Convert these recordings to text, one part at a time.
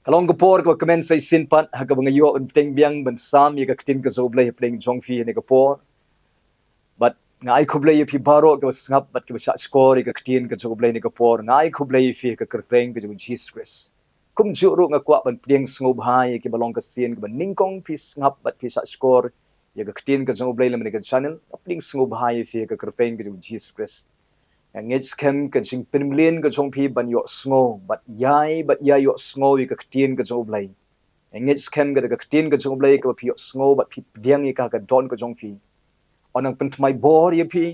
Kalong gapor ka kemen say sinpat haga bangayo un teng biang ban sam ye ka tin ka zoblay pling jongfi ne gapor but ngai khublay phi baro ka ngap bat ka sa score ka tin ka zoblay ne gapor ngai khublay phi ka kerteng ka Jesus kum juru nga kwa ban pling sngub hai ki balong ka sin ka ban ningkong phi ngap bat phi sa score ye ka tin ka zoblay lam ne ka channel pling sngub hai phi ka kerteng ka Jesus and it's kem ka jing pinmlin ka jong phi ban yo sngo but ya yo sngo ka tin ka jong blai and it's kem ka tin ka jong blai ka phi yo sngo but phi diang ka don ka jong phi onang pen mai bor ye phi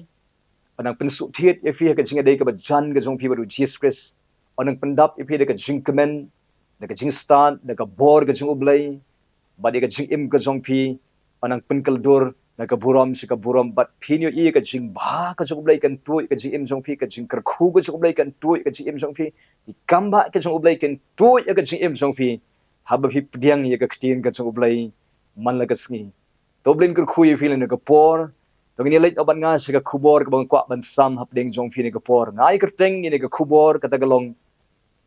onang pen su thiet ye phi ka jing dei ka ba jan ka jong phi ba Jesus Christ onang pen dap ye phi ka jing kemen ka jing stand ka bor ka jong blai ba de ka jing im ka jong phi onang pen kaldur ka buram si ka buram but pinyo i ka jing ba ka jong blai kan tu ka jing im jong phi ka jing kar khu ka jong blai kan tu ka jing im jong phi kamba ka jong blai kan tu ka jing im jong phi haba phi pdiang ye ka tin ka jong blai man la ka sngi toblin kar khu ye phi le ka por to ni leit oban nga si ka khubor ka bang kwa ban sam hap ding jong phi ne ka por ngai ka teng ni ka khubor ka tagalong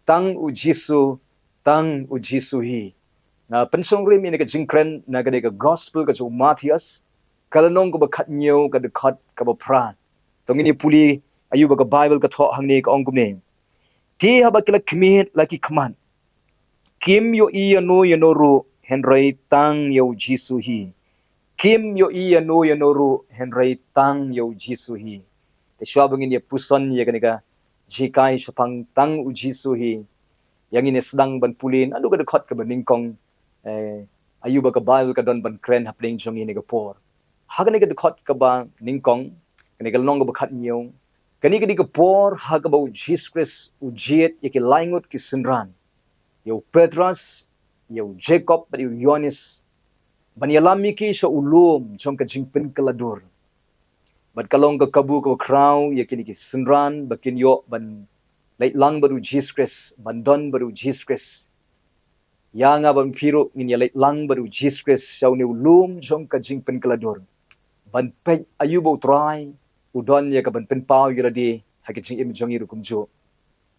tang u Jisu hi na pensong rim ni ka jing kren na ka gospel ka jong Matthias kalanong ko ba khat nyo ka de khat ka ba pran tong ini puli ayu ba ka bible ka tho hang ni ka ong kum ne ti ha ba kila kmit la ki kman kim yo I no ru henry tang yo Jisu hi kim yo I no ru henry tang yo Jisu hi te shwa bang ini puson ye ka ni ka jikai shapang tang u Jisu hi yang ini sedang ban pulin anu ka de khat ka ba ningkong ayu ba ka bible ka don ban kren hapling jong ini ka por hagani ka dukhat ka ba ningkong kani ka long ka khat niyo kani ka por ha ka ba Jesus Christ u jet ye ki laingut ki sinran yo Petras yo Jacob but yo Yohanes ban yalami ki sa ulum jong ka jingpin kaladur but kalong ka kabu ka kraw ye ki sinran bakin yo ban lait lang baru Jesus Christ ban don baru Jesus Christ yang abang piro ngin ya lait lang baru Jesus Christ sa ni ulum jong ka jingpin kaladur ban pek ayubo try udon ya ka ban pen pau yela di hakicing im jongi rukum jo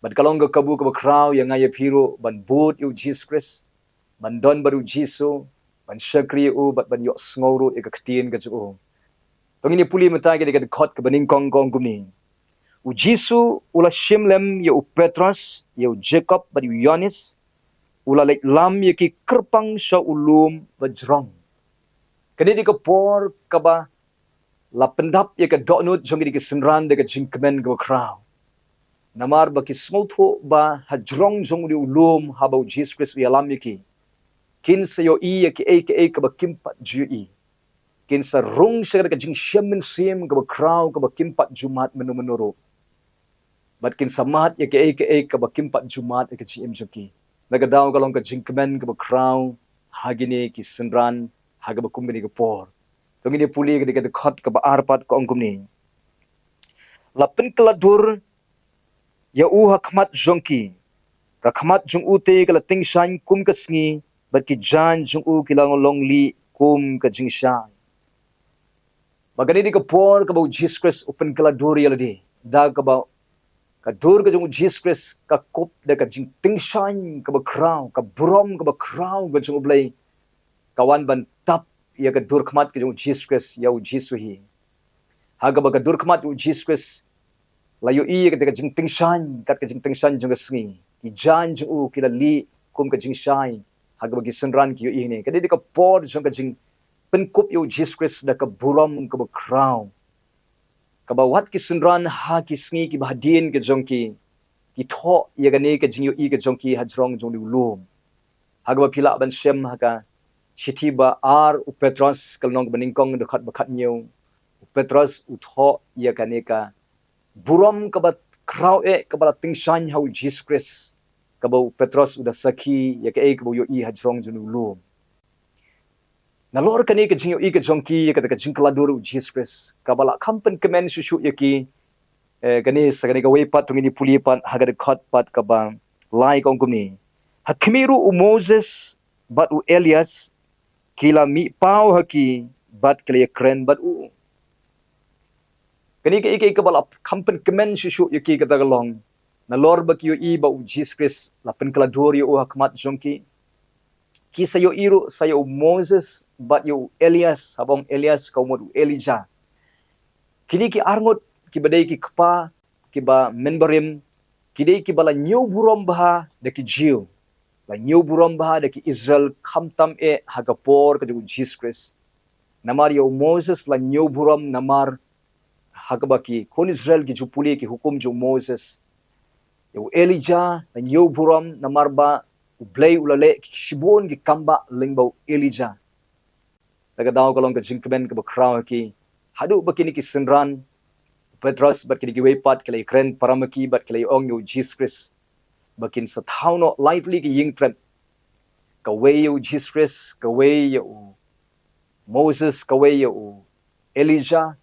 ban kalong ka kabu ka kraw ya ngaya piro ban boot yu Jesus Christ ban don baru Jisu ban shakri u ban yo sngoru e ka ktin ka jo tong ini puli mata ka de khot ka baning kong kong kumni u Jisu ula shimlem ya u Petras ya u Jacob ban yu Yohanes ula lek lam ya ki kerpang sha ulum bajrong kani ka por ka ba la pendap ye ka donut jong di senran de ka jingkemen ka kraw namar ba ki smotho ba hajrong jong di ulum habau Jesus Christ wi alam yiki kin sa yo I ye ka ba kimpat ju I kin sa rung sa ka jing shemen sim ka ba kraw ka ba kimpat jumat menuro but kin sa mat ye ka ba kimpat jumat ka chi em joki nagadaw ka long ka jingkemen ka ba kraw hagini ki senran haga ba kumbini ka por tong ini puli ka de khat ka ba arpat ko ongkum ni lapin kaladur ya u hakmat jongki ka khmat jung u te ka ting shan kum ka sngi bat ki jan jung u ki lang long li kum ka jing shan bagani di ka por ka ba Jesus Christ open kaladur ya ladi da ka ba ka dur ka jung Jesus Christ ka kop da ka jing ting shan ka ba kraw ka brom ka ba kraw ka jung blai kawan ban tap ya ka dur khmat ki jung Jesus Christ ya u Jisu hi haga ba ka dur khmat u Jesus Christ la yo I ka jing ting shan ka jing ting shan jung sngi ki jan jung u ki la li kum ka jing shai haga ba ki senran ki yo I ne ka de ka por jung ka jing pen kup yo Jesus Christ da ka buram ka ba crown ka ba wat ki senran ha ki sngi ki ba din ka jung ki tho ya ga ne ka jing yo I ka jung ki hajrong jung lu lum haga ba phila ban shem haga Shiti ba ar u Petras kalnong baningkong de khat bakhat nyo u Petras u tho ya kaneka buram ka ba kraw e ka ba ting shan how Jesus Christ ka ba u Petras u da sakhi ya ka ek bo yo I hajrong junu lu na lor kaneka jing yo I ka jongki ya ka jingkla dur u Jesus Christ ka ba la kampen kemen shu ya ki gani sa kaneka we pat tungini puli pat haga de khat pat ka ba lai kong kumni hakmiru u Moses bat u Elias kila mi pau haki bat kali kren bat u kani ke ka bala kampen kemen shu ya ki ka tagalong na lor ba ki yo I ba u Jesus Christ la pen kala dor yo hakmat jongki Ki sayo iru sayo Moses bat yo Elias habong Elias kau mod Elijah. Kini ki arngot ki badai ki kapa ki ba menbarim kidai ki bala new burom baha de ki Jew. La new burom baha de ki Israel kamtam hagapor ka Jesus Christ. Namar yo Moses la new burom namar hagabaki kon Israel ki jupuli ki hukum jo Moses. Yo Elijah la new burom namar ba ublay ulale ki shibon ki kamba lingbau Elijah. Daga daw kalong ka jingkben ka ba crown ki hadu bakini ki senran Petros bat kini giwepat kalay kren paramaki bat kalay ong yo Jesus Christ bakin sa tao no lively ki ying trend kaway yo Jesus Christ kaway yo Moses kaway yo Elijah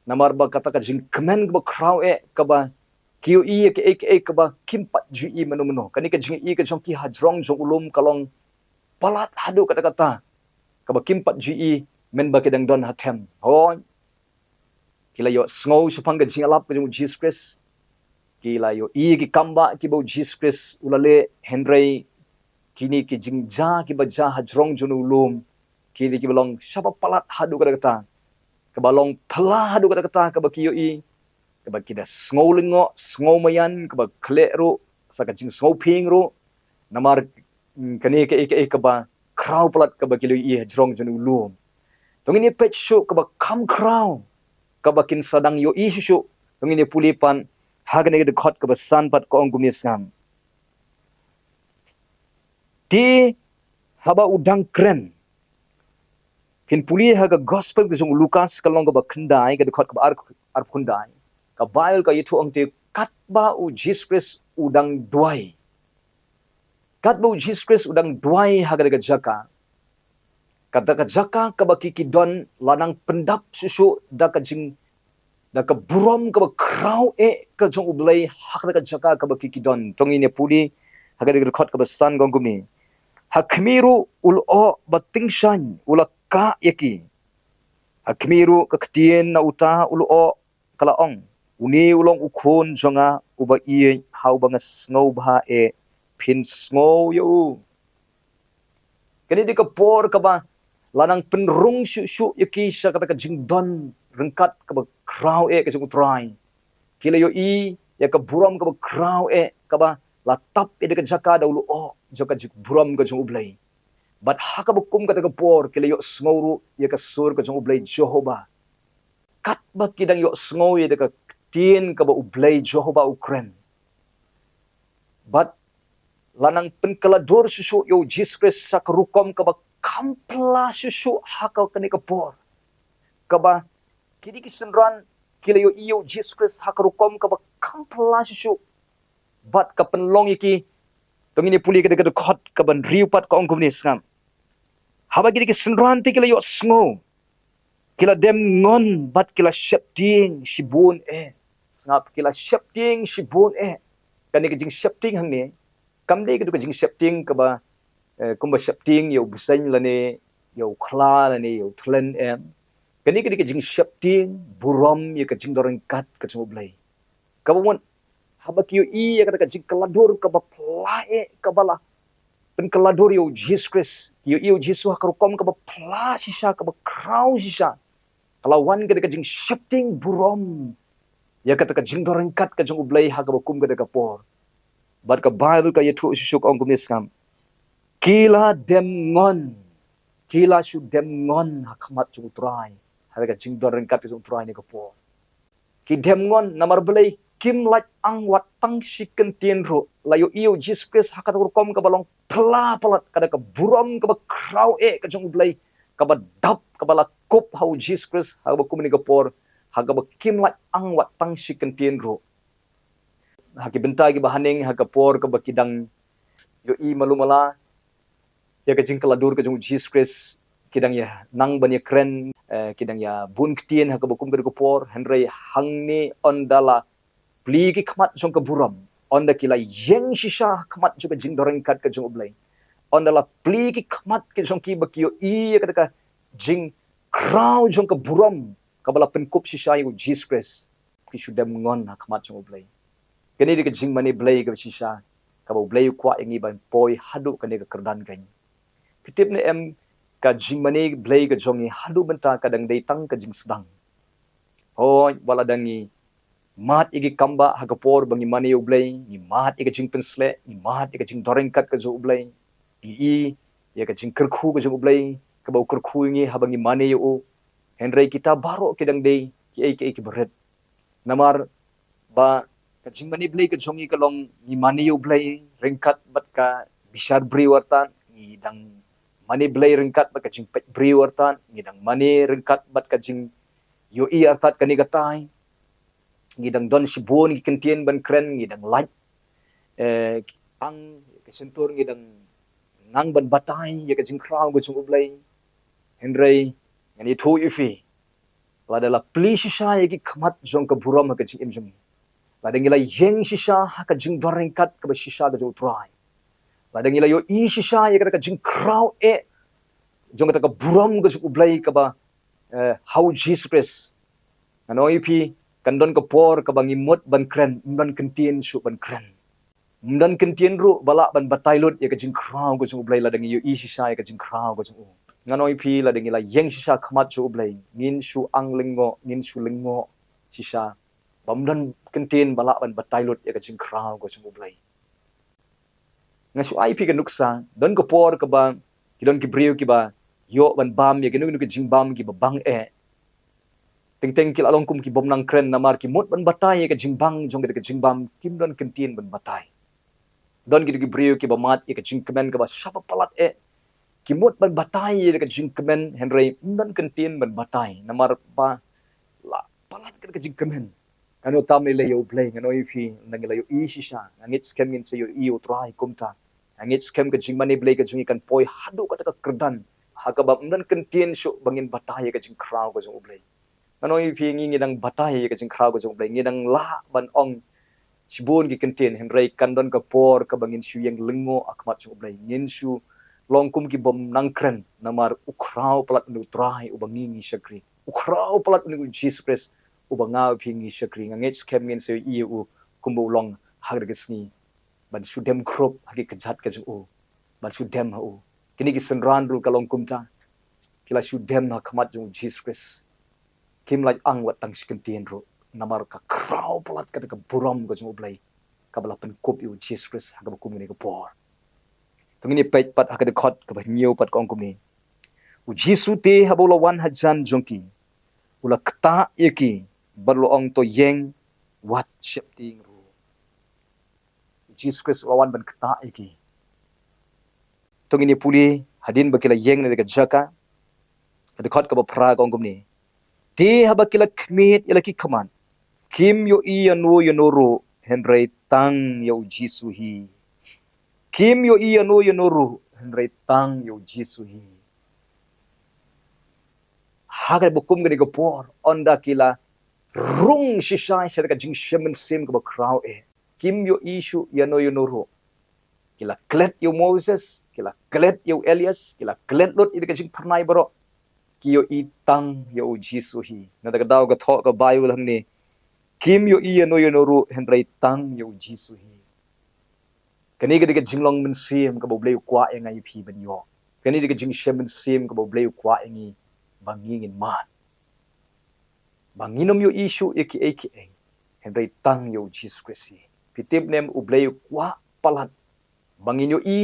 namar ba kata ka jing kemen ba kraw ka ba kiyo i ka ba kimpat ju i mano kani ka jing i ka jong ki hajrong jong ulum kalong palat hadu kata ka ba kimpat ju i men ba kedang don hatem ho kila yo snow supang ka jing alap ka jong Jesus Christ kila yo i ki kamba ki ba Jesus Christ ulale Henry kini ki jing ja ki ba ja hajrong jong ulum kini ki balong siapa palat hadu kata kabalong pala hadu kata kabakiyo i kabakida sngolingo sngomayan kabak klero saka jing snoping ro namar kani kaba crow palat kabakilo i hajrong jonu ulum tongini pet show kabak kam crow kabakin sadang yo i shu tongini pulipan hagane de khot kabasan pat ko ongumi sam ti haba udang kren kin puli haga gospel ke jong Lukas kalong ka bakndai ka dekhot ka ar khundai ka Bible ka yitu angte katba u Jesus Christ udang duai katba u Jesus Christ udang duai haga daga jaka kata ka jaka ka bakiki don lanang pendap susu da ka jing da ka burom ka kraw ka jong ublai hak daga jaka ka bakiki don tongi ne puli haga daga dekhot ka basan gongumi hakmiru ulo batingsan ula ka yaki hakmiru kakatien na uta ulo kalaong uni ulong ukun jonga uba iye hau banga snow bah pin snow yo kani di kapor ka ba lanang penrung syu yaki sa kata ka jingdon rengkat ka ba kraw ka jing utrai kila yo i ya ka buram ka ba kraw ka ba latap de ka jaka da ulo joka jik buram ka jing ublai but haka bukum kata kapor kila yo snguru ya ka sur ka jong ublay Jehovah kat ba kidang yo sngow ya ka tin ka ba ublay Jehovah Ukraine but lanang penkalador susu yo Jesus Christ sa karukom ka ba kampla susu haka kani kapor ka ba kidi kisenran kila yo iyo Jesus Christ haka rukom ka ba kampla susu but ka penlong iki tongini puli ka de khot ka ban riupat ka ongkum ni skam haba gidi ki senran ti kila yo sngo kila dem ngon bat kila shepting shibun sngap kila shepting shibun kani ki jing shepting hang ni kamde ki jing shepting ka ba kumba shepting yo busain lane yo khla lane yo thlen kani ki jing shepting burom yo ka jing doreng kat ka chublai ka bon haba ki yo i ya ka jing kaladur ka ba plae ka bala penkelador yo Jesus Christ yo Jesus hakarukom ka ba pla sisa ka ba crown sisa kalawan ka jing shifting burom ya kata ka jing dorengkat ka jong ublay ha ka ba kum ka por bar ka Bible ka yetu susuk ong kumiskam kila demngon kila su demngon hakamat jong utrai ha ka jing dorengkat ka jong utrai ni ka por ki demngon namar belai kim like ang wat tang shiken tienro layo iyo Jesus Christ hakat rukom ka balong pla palat kada ka buram ka ba kraw ka jong ublay ka ba dap ka bala kop how Jesus Christ ha ba kumni ka por ha ka ba kim like ang wat tang shiken tienro ha ki benta gi bahaning ha ka por ka ba kidang yo i malumala ya ka jing kaladur ka jong Jesus Christ kidang ya nang ban ya kren kidang ya bun ktien ha ka ba kum ka por henry hangni ondala pligi khamat jong ka buram onda kila yeng shisha khamat jong ka jing dorengkat ka jong ublay onda la pligi khamat ke jong ki bakio i ka ka jing crow jong ka buram ka bala penkup shisha yu Jesus Christ ki sudam ngon khamat jong ublay kani di ka jing mani blay ka shisha ka ba ublay kwa ingi ban poi hadu kani ka kerdan kan pitip ne em ka jing mani blay ka jongi halu benta kadang day tang ka jing sedang hoy wala dangi mat igi kamba hagapor bangi mani ublay ni mat igi jing pensle ni mat igi jing doreng kat ka jo ublay i ya ka jing kerku ka jo ublay ka bau kerku ngi habangi mani u henry kita baro kidang day ki beret namar ba ka jing mani blay ka jongi ka long ni mani ublay ringkat bat ka bishar bri wartan ni dang mani blay ringkat bat ka jing pet bri wartan ni dang mani ringkat bat ka jing yo i artat kani gatai ngidang don sibon ngikentien ban kren ngidang light ang kesentur ngidang nang ban batai ya ka jing kraw go chung ublay henry ngani thu ifi lada la pli shisha ya ki khamat jong ka buram ka jing imjung lada ngila yeng shisha ha ka jing doreng kat ka ba shisha ga jo try lada ngila yo i shisha ya ka jing kraw jong ka buram go chung ublay ka ba how Jesus Christ ano ipi kandon ka por ka bangi mot ban kren ban kentien su ban kren dan kentien ru bala ban batailut ya ka jing kraw go chung ublay la dangi yo i shisha ya ka jing kraw go chung nganoi pi la dangi la yeng shisha khamat chu ublay ngin su anglingo ngin su lingo shisha bamdan kentien bala ban batailut ya ka jing kraw go chung ublay ngasu ai pi ka nuksa don ka por ka ba kidon ki briu ki ba yo ban bam ya kinu ki jing bam ki ba bang teng kil along kum ki bom nang kren namar ki mot ban batai ka jingbang jong ka jingbam kim don kentien ban batai don ki brio ki ba mat ka jingkemen ka ba sapa palat ki mot ban batai ka jingkemen henry don kentien ban batai namar ba la palat ka jingkemen ano tam le yo play ano ifi nang le yo i shisha angit scam ngin se yo i utrai kumta angit scam ka jingmani play ka jungi kan poi hadu ka ta kerdan hakaba don kentien shu bangin batai ka jing kraw ka jong play ano ipi ngidang batai ka jing kraw ko jong play ngidang la ban ong sibon ki kentien henry kandon ka por ka bangin shu yang lengo akmat jong play ngin shu longkum ki bom nangkren namar ukraw plat nu trai ubangi ngi shakri ukraw plat nu Jesus Christ ubanga pingi shakri ngit scam ngin se iu kumbu long hagregesni ban shu dem krop hagi kejat ka jong ban shu dem ha kini ki senran ru kalong kumta kila shu dem na khamat jong Jesus Christ kim lai ang wat tang sikentien ro namar ka kraw plat ka buram ko jong ublay ka bala pen kop yu Jesus Christ ha ka kum ni ka por tungini pet pat ha ka de khot ka ba nyew pat kong kum ni u Jisu te ha bola wan hajan jongki ula kta yeki barlo ong to yeng wat shepting ro Jesus Christ lawan ban kta yeki tungini puli hadin bakila yeng ne ka jaka de khot ka ba pra kong kum ni ti habakila kmit ilaki kaman kim yo i anu yo noro henry tang yo Jisu hi kim yo i anu yo noro henry tang yo Jisu hi haga bukum gani ko por onda kila rung shisha shar ka jing shemen sim ko kraw kim yo isu yo no yo noro kila klet yo Moses kila klet yo Elias kila klet lot ida ka jing pernai baro kiyo itang yo Jisu hi nadaga daw ga tho ka Bible hangni kim yo i no yo ru henry tang yo Jisu hi kani ga diga jinglong men sim ka boblay kwa ngai phi ban yo kani diga jing shemen sim ka boblay kwa ngi bangingin man banginom yo isu eki henry tang yo Jesus Christ pitip nem ublay kwa palat bangin yo i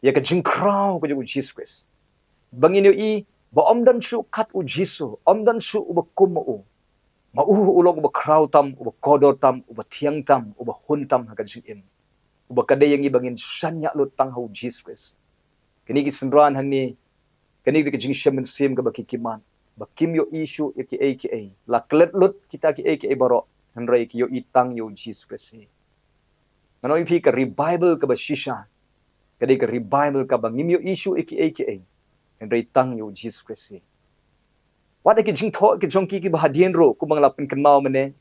ya ka jing kraw ko yo Jesus Christ bangin yo i ba omdan su kat u Jisu omdan su uba kumu ulong uba kraw tam uba kodor tam uba tiang tam uba hun tam haga jing uba kadai yang ibangin shanya lut tang hau Jesus Christ kini ki sendran hangni kini ki jing shemen sim ka bakikiman bakim yo isu aka la klet lut kita ki aka baro henry ki yo itang yo Jesus Christ ngano ipi ka revival ka ba shisha kadi ka revival ka bangim yo isu aka henry tang yo Jesus Christ wada ki jing tho ki jongki ki bahadien ro kumang lapin kanmao mane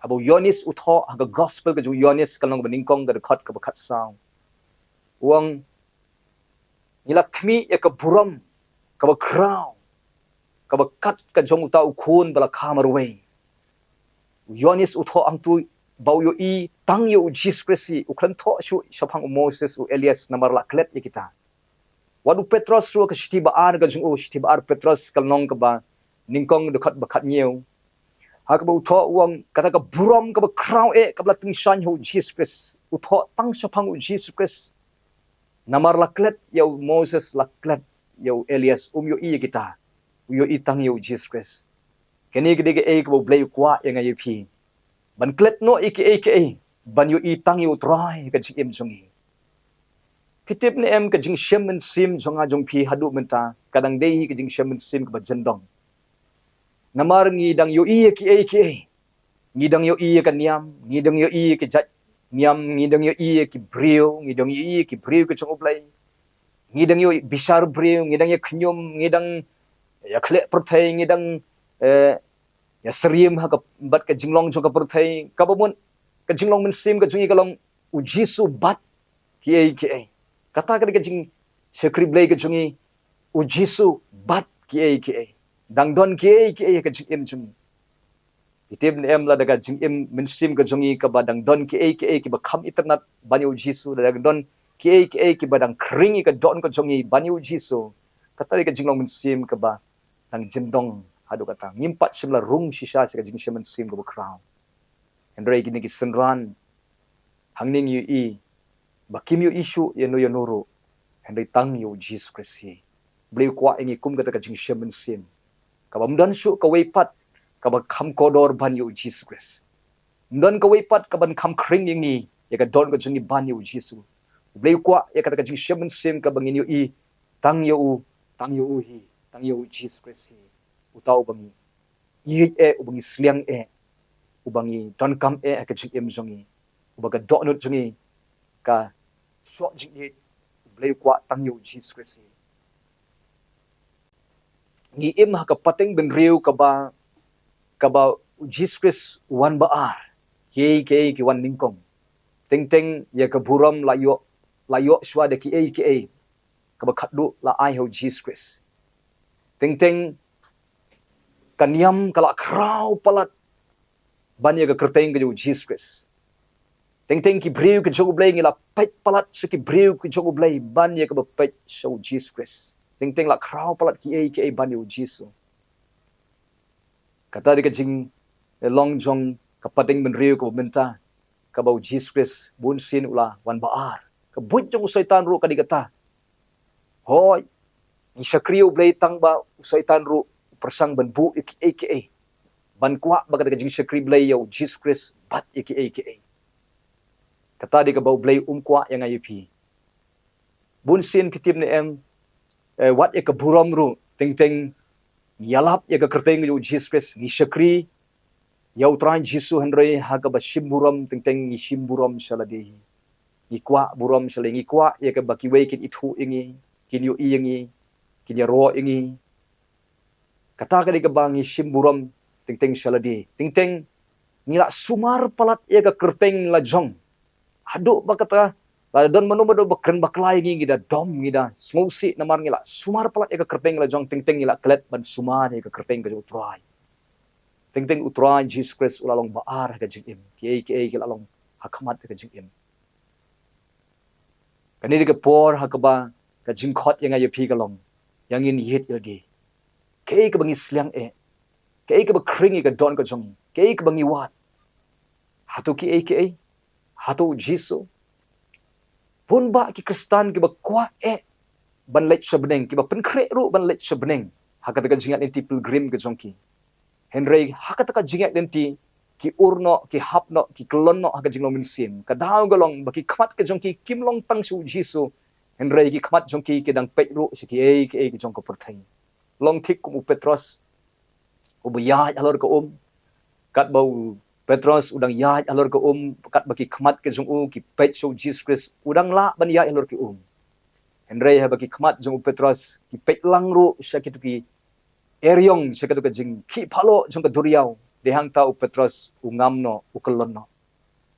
abo yonis utho haga gospel ka ju yonis kalong baningkong ga khat ka bakhat sound wang nilakmi ya ka buram ka ba crown ka ba kat ka jong uta ukhun bala khamarway yonis utho angtu bau yo i tang yo Jesus Christ ukhan tho shu shapang Moses u Elias namar la klet ya kita Wadu Petros ru ke shiti baar ke jung shiti baar Petros kalnong ke ba ningkong dekat bakat nyeu. Ha ke ba utho uang kata ke buram ke ba crown ke bla ting shan hu Jesus Christ. Utho tang sapang Jesus Christ. Namar laklet yau Moses laklet yau Elias yo i kita. Yo i tang yau Jesus Christ. Kini gede ke ba blay kwa yang ayu pi. Ban klet no ike ban yo i tang yo try ke jing jongi. Kitip ni em ke jing shemen sim jonga jong pi hadu menta kadang dei ke jing shemen sim ke ba jendong. Namar ngidang yo i ke ngidang yo i ke niam, ngidang yo i ke jat niam, ngidang yo i ke brio, ngidang yo i ke brio ke jong oblai. Ngidang yo bisar brio, ngidang yo knyum, ngidang ya khle pertai, ngidang ya serim ha ka bat ke jinglong jong ka pertai, ka bamun ke jinglong men sim ke jungi kalong u Jisu bat ke kata ke jing sekri blai ke jungi u Jisu bat ke dang don ke jing em jungi itib ni em la daga jing em men sim ke jungi ka badang don ke ba kham internet banyu Jisu daga don ke badang kringi ke don ke jungi banyu Jisu kata ke jinglong men sim ke ba dang jendong hadu kata ngimpat simla rung sisa se ke jing men sim ke ba crown Hendrai gini ki senran hangning yu i bakim yu isu ya no nuru Hendrai tang yu Jesus Christ hi beliau kwa ingi kum kata kajing shemen sim kabam dan su ka weipat kabam kam kodor ban yu Jesus Christ dan ka weipat kaban kam kring ingi ya ka don ka jungi ban yu Jesus beliau kwa ya kata kajing shemen sim kabang yu i tang yu hi tang yu Jesus Christ hi utau bangi i ubangi sliang ubangi don kam ka jing em jongi ubaga donut jongi ka shot jing blay kwa tang yu Jesus Christ ngi em ha ka pateng ben riu ka ba Jesus Christ wan baar ke wan ningkong teng ya ka buram la yo shwa de ki ka ba khadu la ai ho Jesus Christ teng kaniam kala krau palat banya ka kerteng ke Jesus Christ teng ki briu ke jogo blay ngila pet palat se ki briu ke jogo blay banya ka ba pet show Jesus Christ teng la krau palat ki banya Jesus kata de jing long jong ka pateng ben riu ko benta ka ba Jesus Christ bun sin ula wan baar ka but jong syaitan ru ka dikata hoy ni sakriu blay tang ba syaitan ru persang ben bu ki ban kwa baga jing sakri blay yo Jesus Christ bat ki kata di ka bau blay kwa yang ayupi bun sin kitip ni em wat ya ka buram ru teng yalap ya ka kerteng yo Jesus Christ ni sakri ya utran Jisu hendrai ha ka ba shimburam teng ni shimburam saladi ni kwa buram salai ni kwa ya ka baki we kin ithu ingi kin yo ingi kin ya ro ingi kata ka di ka bang ni shimburam teng saladi teng nila sumar palat ya ka kerteng la jong adu bakata don manu do bakren baklai ngi da dom ngi da smosi namar ngila sumar palat ya ka kerteng la jong teng ngila klet ban sumar ya ka kerteng ka utrai teng utrai Jesus Christ ulalong baar ka jingim ki kilalong hakamat ka jingim kanini ka por hakaba ka jingkhot yang ayo pi kalong yang in yit ilgi ke ka bangi sliang ke ka ba kringi ka don ka jong ke ka bangi wat hatu ki hatu Jisu pun ba ki Kristan ki ba kwa ban let sebeneng ki ba penkre ru ban let sebeneng hakata ka jingat inti pilgrim ke jongki Henry hakata ka jingat inti ki urno ki hapno ki klonno haka jinglo min sim ka daw galong ba ki khamat ke jongki kimlong tang su Jisu Henry ki khamat jongki ki dang pet ru si ki jong ko perthai long thik ku Petros ubaya alor ko kat bau Petros udang ya alor ke kat baki khamat ke jong ki pet show Jesus Christ udang la ban ya alor ke Henry ha baki khamat jong Petros ki pet lang ru syakitu ki eryong syakitu ke jing ki phalo jong ke duriau dehang ta Petros ungamno ukelonno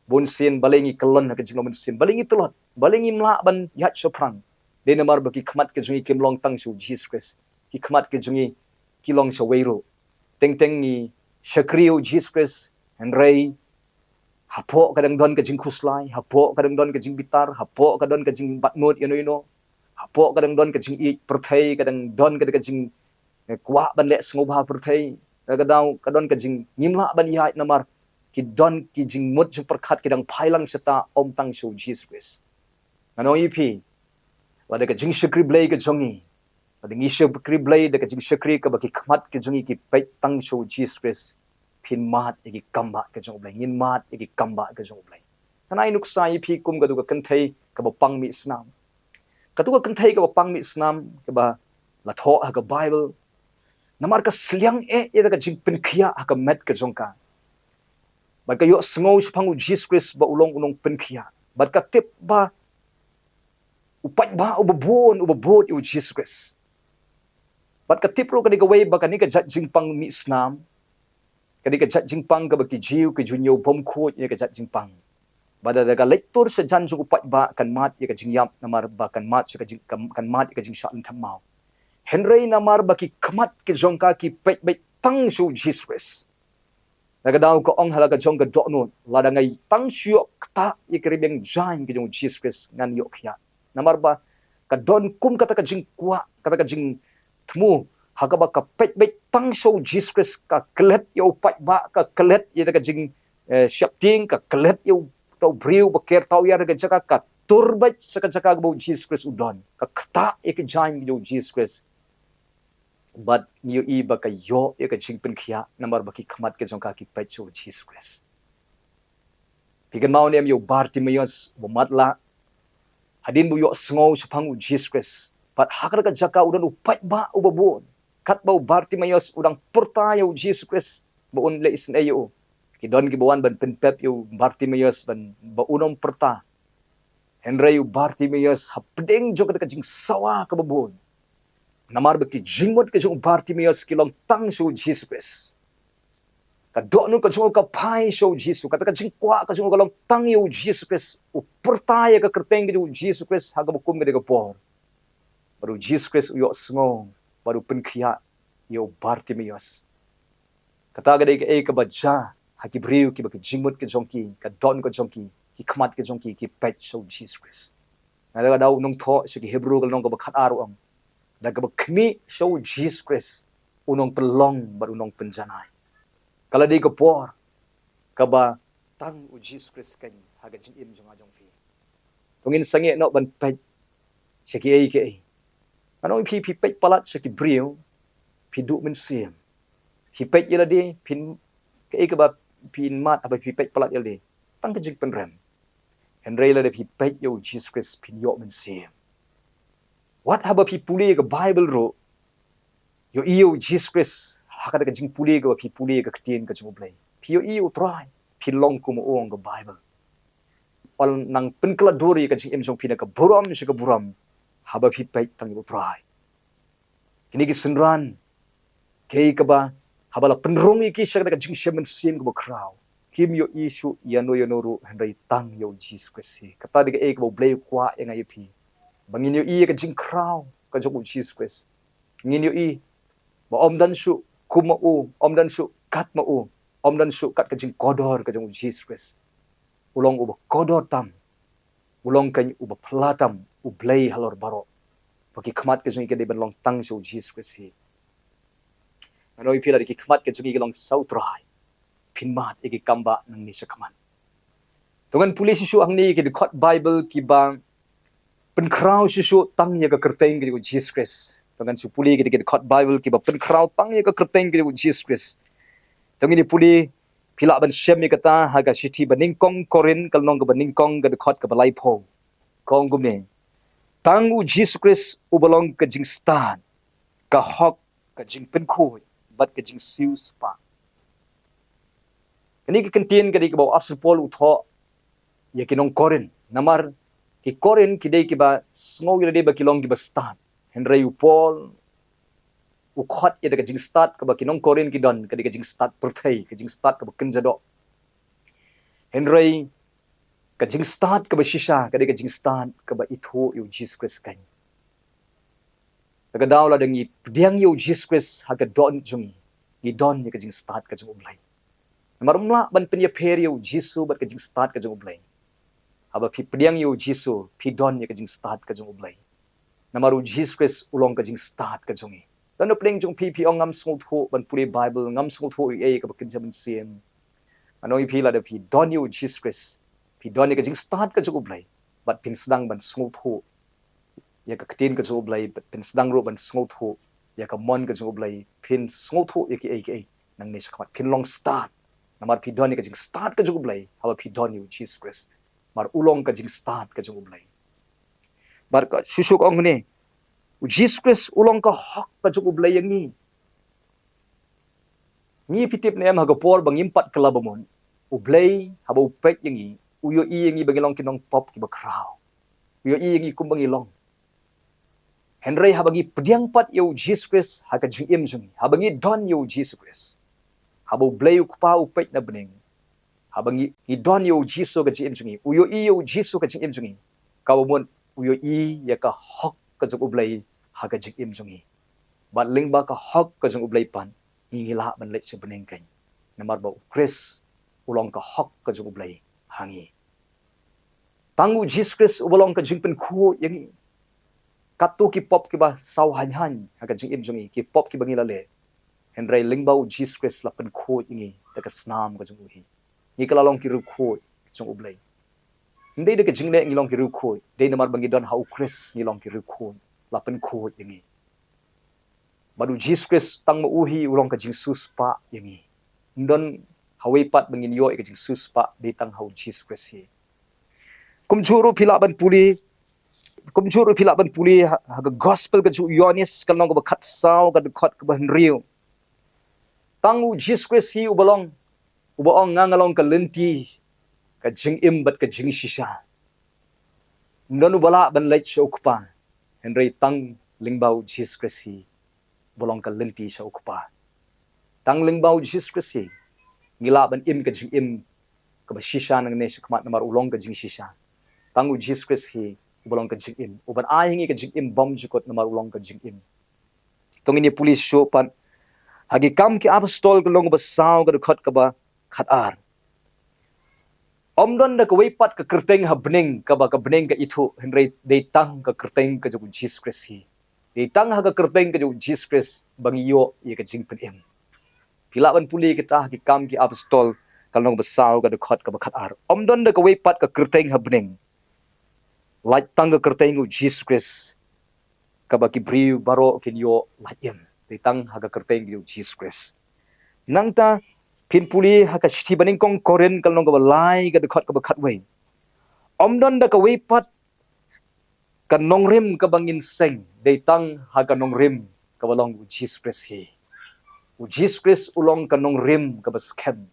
bonsin balengi kelon ke jing lomen sin balengi telot balengi mla ban ya soprang de namar baki khamat ke jong ki long tang show Jesus Christ ki khamat ke jong ki long shawero teng ni syakriu Jesus Christ Henry hapo kadang don ke jing kuslai hapo kadang don ke jing bitar hapo kadang ke jing batmut ino Hapo kadang don ka jing I perthai kadang don ka jing kwa ban le sngoba perthai kadon ka jing ngimla ban yai namar ki don ki jing mut jing perkhat kidang phailang seta om tang shu Jesus Christ ano ipi wada ka jing shakri blai ka jongi wada ngi shakri blai da ka jing shakri ka baki khmat ki jongi ki pai tang shu Jesus Christ phin mat ki kamba ka jong blai ngin mat ki kamba ka jong blai tanai nuk sai ipi kum ga du ka kanthai ka ba pang mi snam ka tu ka kanthai ka ba pang mi snam ka ba la tho ha ka Bible namar ka sliang da ka jing pen khia ha ka met ka jong ka bat ka yo sngo spangu Jesus Christ ba ulong unong pen khia bat ka tip ba upat ba ubabot u Jesus Christ bat ka tip ro ka ni ka way ba ka ni ka jat jing pang mi snam ka ni ka jat jing pang ka ba ki jiu ki junyo bom kho ni ka jat jing pang bada da ka lektor sa jan jung upat ba kan mat ya ka jing yap namar ba kan mat sa ka jing kan mat ka jing sha tham mau Henry namar ba ki khamat ki jongka ki pet bet tang shu Jesus Christ naga daw ko ong halaga jong ka do no la da ngai tang shu kta ye kribeng jain ki jong Jesus Christ ngan yo khia namar ba ka don kum kata ka jing kwa kata ka jing thmu haga ba ka pet bet tang shu Jesus Christ ka klet yo pat ba ka klet ye ka jing shapting ka klet yo tau briu ba ker tau ya ka jaka ka turbat sa ka jaka bo Jesus Christ udon ka kta ye ka jain ki jong Jesus Christ but niyo iba ka yo ya ka jing pen khia namar ba ki khmat ke jong ka ki pet shu Jesus Christ pigan mau nem yo Bartimaeus bo matla hadin bu yo sngo sapang Jesus Christ but hakar ka jaka udan upat ba ubabon kat ba Bartimaeus udang perta yo Jesus Christ bo un le isn ayo ki don ki bawan ban penpep yo Bartimaeus ban ba unom perta Henry yo Bartimaeus hapdeng jo ka jing sawa ka babon namar baki jingmot ka jong Bartimaeus kilong tang shu Jesus Christ ka do no ka jong ka pai shu Jesus kata ka jing kwa ka jong kalong tang yo Jesus Christ u pertaya ka kerteng ki Jesus Christ haga bukum ka por baru Jesus Christ yo sngo baru penkhia yo Bartimaeus kata ga dei ka baja haki briu ki baki jingmot ka jong ki ka don ka jong ki khmat ka jong ki pet shu Jesus Christ na daw nong tho si Hebrew ka nong ka bakhat aro ang daga bakmi show Jesus Christ unong pelong baru unong penjanai kala di ko por kaba tang u Jesus Christ kan haga jing im jong ajong fi tungin sangi no ban pet seki ai ke ano pi pet palat seki brio pi du men sim pi pet yela di pin ke ka ba pin mat apa pi pet palat yela di tang ka jing penrem Henry la de pi pet yo Jesus Christ pin yo men sim what haba pi puli ka Bible ro yo iyo Jesus Christ hakada ka jing puli ka pi puli ka ktin ka jung play pi yo iyo try pi long ku mo ong ka Bible pal nang penkla dori ka jing em jong pina ka buram shi ka buram haba pi pai tang yo try kini ki senran kei ka ba haba la penrong ki sha ka jing shemen sim ka kraw kim yo isu yano ru Henry tang yo Jesus Christ kata di ka e ka blay kwa yang ai pi bangin yo i ka jing kraw ka jong Jesus Christ ngin yo i ba om dan shu kuma u om dan shu kat ma u om dan shu kat ka jing kodor ka jong Jesus Christ ulong u ba kodor tam ulong kan u ba platam u blay halor baro baki khmat ka jong ke de ban long tang shu Jesus Christ hi ano i pila ki khmat ka jong ke long sau trai pinmat ki kamba nang ni sa khaman tungan pulis shu ang ni ki de khot Bible ki bang pen kraw shu tang ya ka kerteng ki Jesus Christ tangan su puli ki khot Bible ki ba pen kraw tang ya ka kerteng ki Jesus Christ tangini puli pila ban shem mi kata haga city baning kong korin kalnong ka baning kong ka khot ka balai pho kong gumne tang u Jesus Christ u balong ka jing stan ka hok ka jing pen khoi bat ka jing siu spa kani ki kantin ka di ka ba apsol Paul u tho ya kinong korin namar ki korin ki dei ki ba sngo yele de ba kilong ki ba stan Henry u Paul u khot ye ka jing start ka ba kinong korin ki don ka di ka jing start perthai ka jing start ka ba kenjado Henry ka jing start ka ba shisha ka di ka jing start ka ba itho yu Jesus Christ kan ka daw la dangi diang yu Jesus Christ ha ka don jung ni don ye ka jing start ka jung ulai marumla ban pen ye pher yu Jisu ba ka jing start ka jung ulai haba pi pediang yu Jisu pi don ye ka jing start ka jung ulai namaru Jesus Christ ulong ka jing start ka jongi dan pleng jong pi ong ngam smol tho ban puli Bible ngam smol tho ka bakin jaman siem anoi pi la de pi don you Jesus Christ pi don ka jing start ka jong blai bat pin sedang ban smol tho ya ka tin ka jong blai bat pin sedang ro ban smol tho ya ka mon ka jong blai pin smol tho ya ki nang ne sakmat pin long start namar pi don ka jing start ka jong blai hawa pi don you Jesus Christ mar ulong ka jing start ka jong blai bar ka susuk ong ne Jesus Christ ulong ka hak ka jong blai yang ni pitip ne am ha por bang impat kalabamon ublay haba upek yang uyo yang bangilong kinong pop ki bakraw uyo yang kumbang ilong Henry habangi pediang pat yo Jesus Christ ha ka jing jung habangi don yo Jesus Christ haba ublay ukpa upek na bening habangi i don yo Jesus ka jing jung uyo yo Jesus ka jing jung kawamon uyo ya ka hak ka jong ublay ha ka jing jung bat ling ba ka hak ka jong ublay pan ngila ban let se bening kan namar ba Chris ulong ka hak ka jong ublay hangi tangu Jesus Christ ulong ka jing pen khu yang katu ki pop ki ba saw han ka jing jung ki pop ki bangila le Henry lingbau Jesus Christ la pen khu ingi ta ka snam ka jong uhi ni kala long ki ru khu jong ublay ndai de ka jing le ngilong ki ru khu de namar bangi don hau Chris ngilong ki ru khu la pen khu ingi Badu Jesus Christ tang mauhi ulong ka jing suspa yangi. Ndon hawai pat bangin yo ka jing suspa di tang hau Jesus Christ hi. Kumjuru pilaban puli ha gospel ka ju yonis ka nong ka khat saw ka khat ka ban riu. Tangu Jesus Christ hi ubalong ngangalong ka lenti ka jing imbat ka jing shisha. Ndon ubala ban lait shokpa. Henry tang lingbau Jesus Christ hi. Bolong ka lenti sa ukpa. Tang lingbau Jesus Christ ngila ban ka jing ka ba shisha nang ne sa kmat namar ulong ka jing shisha. Tangu Jesus Christ bolong ka jing uban ahingi ka jing bom jukot namar ulong ka jing tong ini pulis show pan hagi kam ki apostol ka long ba saw ka khot ka ba khatar omdon da ka weipat ka kerteng habning ka ba ka bning ka itu henry de tang ka kerteng ka ju Jesus Christ di tang ha ka kerteng ka Jesus Christ bangiyo ye ka jing pen pilaban puli kita ki kam ki apostol kalong basaw ka dekhat ka bakhat ar omdon da ka weipat ka kerteng habning light tang ka kerteng Jesus Christ ka ba ki briu baro kin yo laim di tang ha ka kerteng ki Jesus Christ nangta pin puli ha ka shthi baning kong koren kalong ka balai ka dekhat ka bakhat we omdon da ka weipat ka nongrim ka bangin seng de tang ha ka nongrim ka balong Jesus Christ hi Jesus Christ ulong ka nongrim ka baskem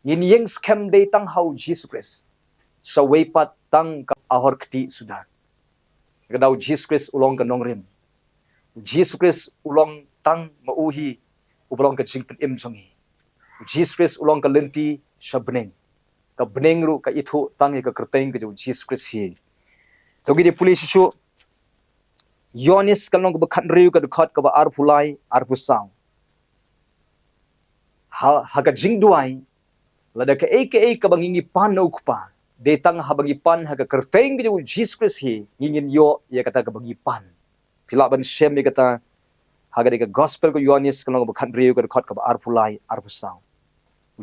yin yeng skem de tang hau Jesus Christ sa weipat tang ka ahor kti sudan kadau Jesus Christ ulong ka nongrim Jesus Christ ulong tang mauhi ulong ka jingpen jongi Jesus Christ ulong ka lenti sa beneng ka beneng ru ka itu tang ka kerteng ka Jesus Christ hi Togi di pulis isu Yonis kalong ka bakhan riu ka dukhat ka ba arpulai arpusang. Ha ka jingduai lada ka ka bangingi pan na ukpa. Detang ha bangi pan ha ka kerteng ka Jesus Christ hi ngingin yo ya kata ka bangi pan. Pila ban shem ya kata ha ka gospel ko Yonis kalong ka bakhan riu ka dukhat ka ba arpulai arpusang.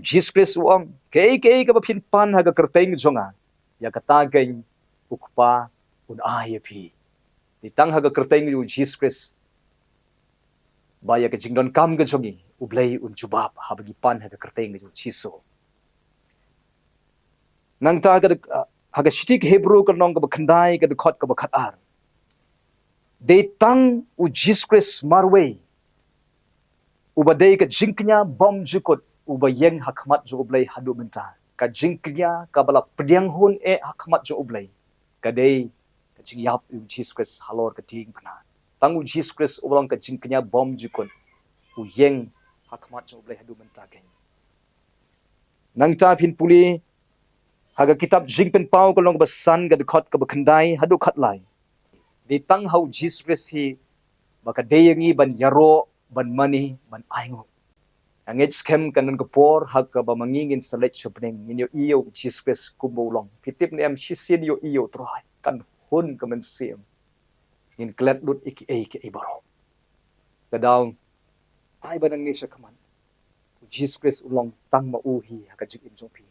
Jesus Christ uam ka ka ba pin pan ha ka kerteng jonga ya kata ka ukpa un ayapi ditang haga kerteng yu Jesus Christ baya ka jingdon kam ga jongi ublay un jubab habagi pan haga kerteng yu Jisu nang ta haga shitik Hebrew ka nong ka bakhandai ka khot ka bakhatar ditang u Jesus Christ marwe ubadai ka jingknya bom jukot ubayeng hakmat jo ublay hadu menta ka jingknya ka bala pediang hun hakmat jo ublay kadai jing yap Jesus Christ halor ka ting pana tangu Jesus Christ ulang ka jing kenya bom jukon u yeng hakmat jo blai hadu mentagen nang ta pin puli haga kitab jing pen pau ka long ba san ga khot ka ba khandai hadu khat lai de tang hau Jesus Christ hi baka deyangi ban yaro ban mani ban aingo angit skem kanan ka por hak ka ba mangingin salet shopning inyo iyo Jesus Christ kumbo long pitip ni am shisin yo iyo try kan hun ka men sim in klet lut iki baro kadaw ai banang ni sa kaman Jesus Christ ulong tang mauhi ka jing im jong pi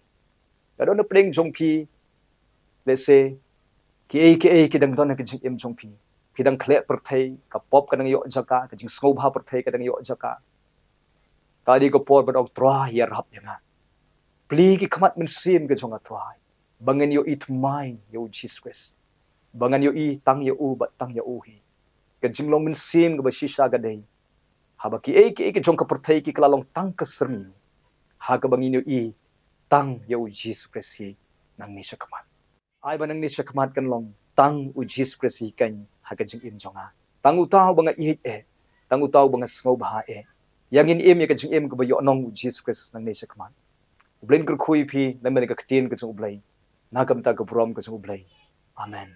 kadaw na pring jong pi let's say ki dang don ka jing im jong pi kidang klet perthai ka pop kadang yo jaka ka jing sngau bha perthai kadang yo jaka kadi ko por badok tra ya rap ya pli ki khamat min sim ka jong atrai bangan yo it mine yo Jesus Christ bangan yo i tang yo u bat tang yo u hi ka jing long min sim ka ba shisha ga dei haba ki jong ka perthai ki klalong tang ka sermi ha ka bangin yo i tang yo Jesus Christ hi nang ni shakamat ai ba nang ni shakamat kan long tang u Jesus Christ hi kan ha ka jing im jonga tang u taw banga i tang u taw banga sngau ba yang in im ya ka jing im ka ba yo nong u Jesus Christ nang ni shakamat blin kur khui phi lamani ka ktin ka jong blai na kam ta ka prom ka jong blai amen